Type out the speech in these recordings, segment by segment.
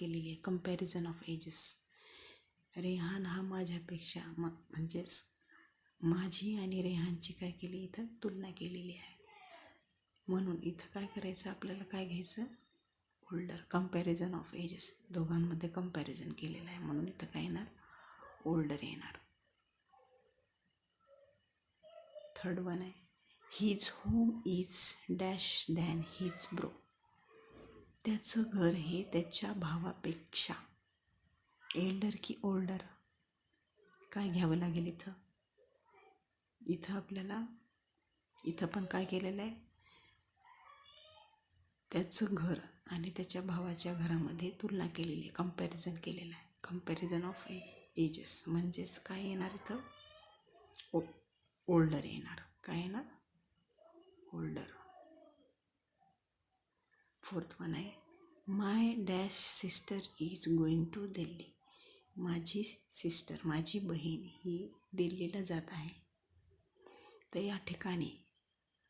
केलेली आहे, comparison of edges. Rehan हा माझ्यापेक्षा म्हणजेच माझी आणि रेहानची काय केली इथं तुलना केलेली आहे. म्हणून इथं काय करायचं आपल्याला, काय घ्यायचं, ओल्डर. कंपॅरिझन ऑफ एजेस, दोघांमध्ये कंपॅरिझन केलेलं आहे म्हणून इथं काय येणार, ओल्डर येणार. थर्ड वन आहे, his home is dash than his bro. त्याचं घर हे त्याच्या भावापेक्षा एल्डर की ओल्डर, काय घ्यावं लागेल इथं. इथं आपल्याला इथं पण काय केलेलं आहे, त्याचं घर आणि त्याच्या भावाच्या घरामध्ये तुलना केलेली आहे, कंपॅरिझन केलेलं आहे. कंपॅरिझन ऑफ एजेस म्हणजेच काय येणार इथं, ओल्डर येणार. काय येणार, ओल्डर. फोर्थ वन आहे, my dash sister is going to Delhi. माझी सिस्टर, माझी बहीण ही दिल्लीला जात आहे. तर या ठिकाणी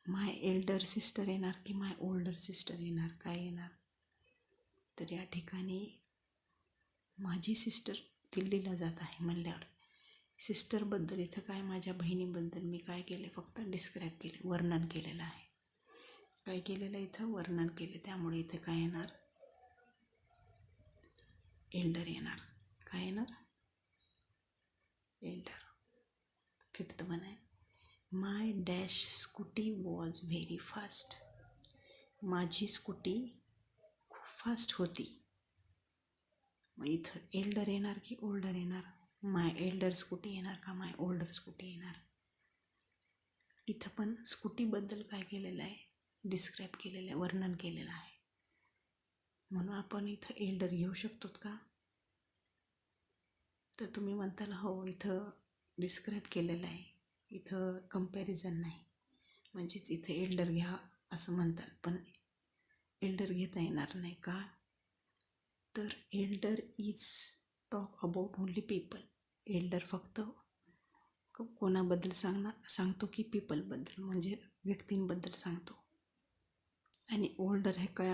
माय एल्डर सिस्टर येणार की माय ओल्डर सिस्टर येणार, काय येणार. तर या ठिकाणी माझी सिस्टर दिल्लीला जात आहे म्हणल्यावर सिस्टरबद्दल इथं काय, माझ्या बहिणीबद्दल मी काय केले, फक्त डिस्क्राईब केले, वर्णन केलेलं आहे. काय केलेलं इथं, वर्णन केले. त्यामुळे इथे काय येणार, एल्डर येणार. काय येणार, एल्डर. फिफ्थ वन आहे, my dash scooty was very fast. माझी स्कूटी खूप फास्ट होती. मग इथं एल्डर येणार की ओल्डर येणार, माय एल्डर स्कूटी येणार का माय ओल्डर स्कूटी येणार. इथं पण स्कूटीबद्दल काय केलेलं आहे, डिस्क्राईब केलेलं आहे, वर्णन केलेलं आहे. म्हणून आपण इथं एल्डर घेऊ शकतो का. तर तुम्ही म्हणताल हो इथं डिस्क्राईब केलेलं आहे, इथं कंपॅरिझन नाही, म्हणजेच इथं एल्डर घ्या असं म्हणताल. पण एल्डर घेता येणार नाही का, तर Elder is talk about only people. Elder फक्त कोणाबद्दल सांगतो की पीपलबद्दल, म्हणजे व्यक्तींबद्दल सांगतो. आणि ओल्डर हे काय,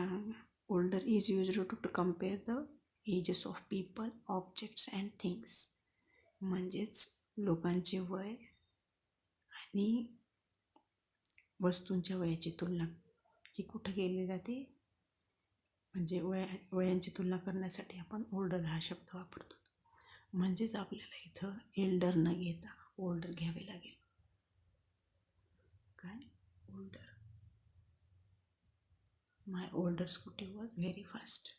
older is used to compare the ages of people, objects and things. म्हणजेच लोकांचे वय आणि वस्तूंच्या वयाची तुलना ही कुठं केली जाते, म्हणजे वयांची तुलना करण्यासाठी आपण ओल्डर हा शब्द वापरतो. म्हणजेच आपल्याला इथं एल्डर न घेता ओल्डर घ्यावे लागेल. काय, older. My older scooty was very fast.